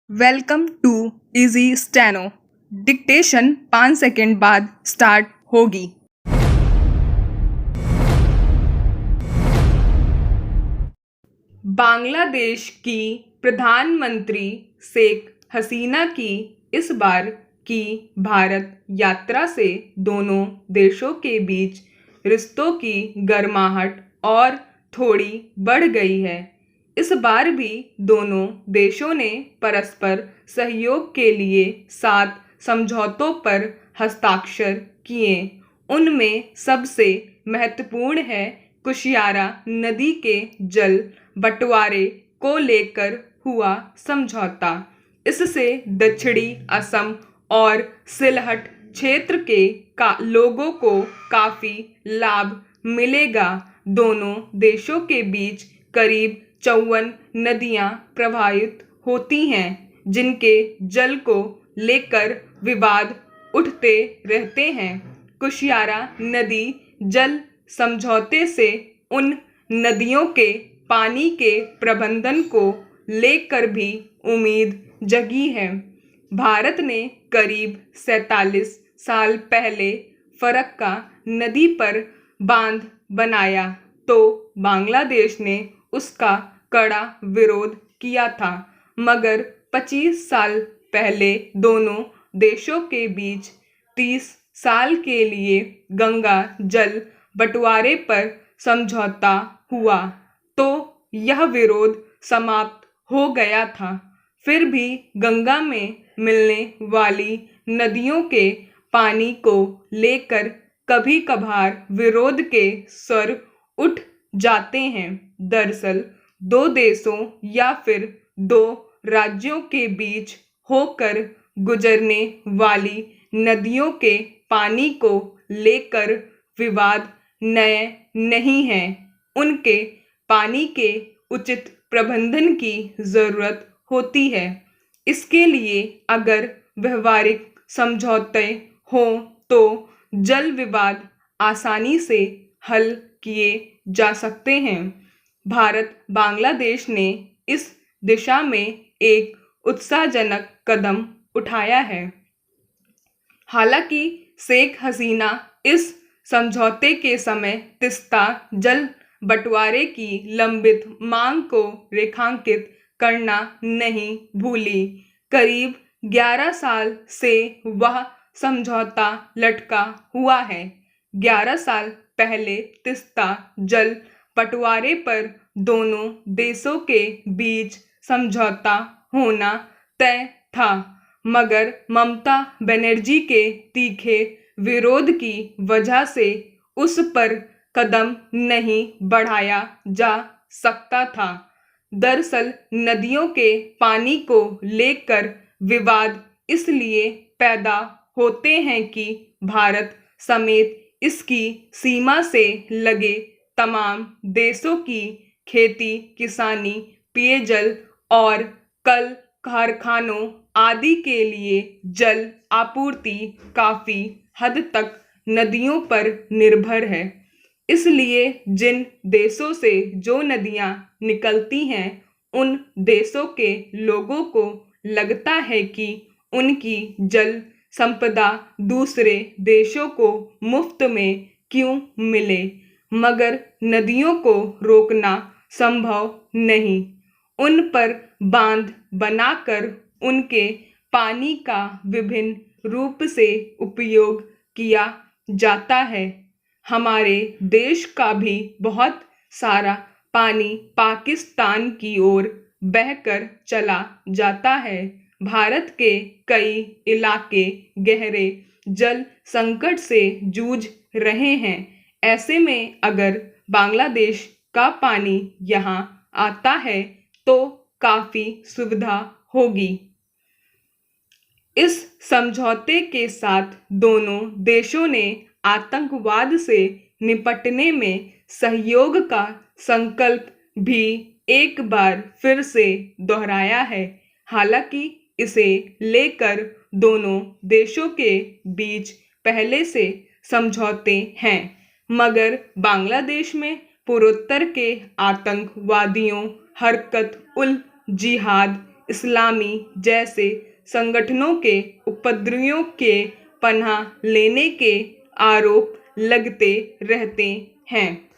Welcome to easy steno. Dictation 5 second बाद start होगी। बांग्लादेश की प्रधानमंत्री शेख हसीना की इस बार की भारत यात्रा से दोनों देशों के बीच रिश्तों की गर्माहट और थोड़ी बढ़ गई है। इस बार भी दोनों देशों ने परस्पर सहयोग के लिए 7 समझौतों पर हस्ताक्षर किए। उनमें सबसे महत्वपूर्ण है कुशियारा नदी के जल बंटवारे को लेकर हुआ समझौता। इससे दक्षिणी असम और सिलहट क्षेत्र के लोगों को काफी लाभ मिलेगा। दोनों देशों के बीच करीब 54 नदियां प्रवाहित होती हैं, जिनके जल को लेकर विवाद उठते रहते हैं। कुशियारा नदी जल समझौते से उन नदियों के पानी के प्रबंधन को लेकर भी उम्मीद जगी है। भारत ने करीब 47 साल पहले फरक्का नदी पर बांध बनाया, तो बांग्लादेश ने उसका कड़ा विरोध किया था। मगर 25 साल पहले दोनों देशों के बीच 30 साल के लिए गंगा जल बंटवारे पर समझौता हुआ, तो यह विरोध समाप्त हो गया था। फिर भी गंगा में मिलने वाली नदियों के पानी को लेकर कभी कभार विरोध के स्वर उठ जाते हैं। दरअसल दो देशों या फिर दो राज्यों के बीच होकर गुजरने वाली नदियों के पानी को लेकर विवाद नए नहीं हैं। उनके पानी के उचित प्रबंधन की जरूरत होती है। इसके लिए अगर व्यवहारिक समझौते हों तो जल विवाद आसानी से हल किए जा सकते हैं। भारत बांग्लादेश ने इस दिशा में एक उत्साहजनक कदम उठाया है। हालांकि शेख हसीना इस समझौते के समय तीस्ता जल बंटवारे की लंबित मांग को रेखांकित करना नहीं भूली। करीब 11 साल से वह समझौता लटका हुआ है। 11 साल पहले तीस्ता जल बंटवारे पर दोनों देशों के बीच समझौता होना तय था, मगर ममता बनर्जी के तीखे विरोध की वजह से उस पर कदम नहीं बढ़ाया जा सकता था। दरअसल नदियों के पानी को लेकर विवाद इसलिए पैदा होते हैं कि भारत समेत इसकी सीमा से लगे तमाम देशों की खेती किसानी, पेयजल और कल कारखानों आदि के लिए जल आपूर्ति काफी हद तक नदियों पर निर्भर है। इसलिए जिन देशों से जो नदियां निकलती हैं, उन देशों के लोगों को लगता है कि उनकी जल संपदा दूसरे देशों को मुफ्त में क्यों मिले, मगर नदियों को रोकना संभव नहीं। उन पर बांध बनाकर उनके पानी का विभिन्न रूप से उपयोग किया जाता है। हमारे देश का भी बहुत सारा पानी पाकिस्तान की ओर बहकर चला जाता है। भारत के कई इलाके गहरे जल संकट से जूझ रहे हैं। ऐसे में अगर बांग्लादेश का पानी यहाँ आता है तो काफी सुविधा होगी। इस समझौते के साथ दोनों देशों ने आतंकवाद से निपटने में सहयोग का संकल्प भी एक बार फिर से दोहराया है। हालांकि इसे लेकर दोनों देशों के बीच पहले से समझौते हैं, मगर बांग्लादेश में पूर्वोत्तर के आतंकवादियों हरकत उल जिहाद इस्लामी जैसे संगठनों के उपद्रवियों के पनाह लेने के आरोप लगते रहते हैं।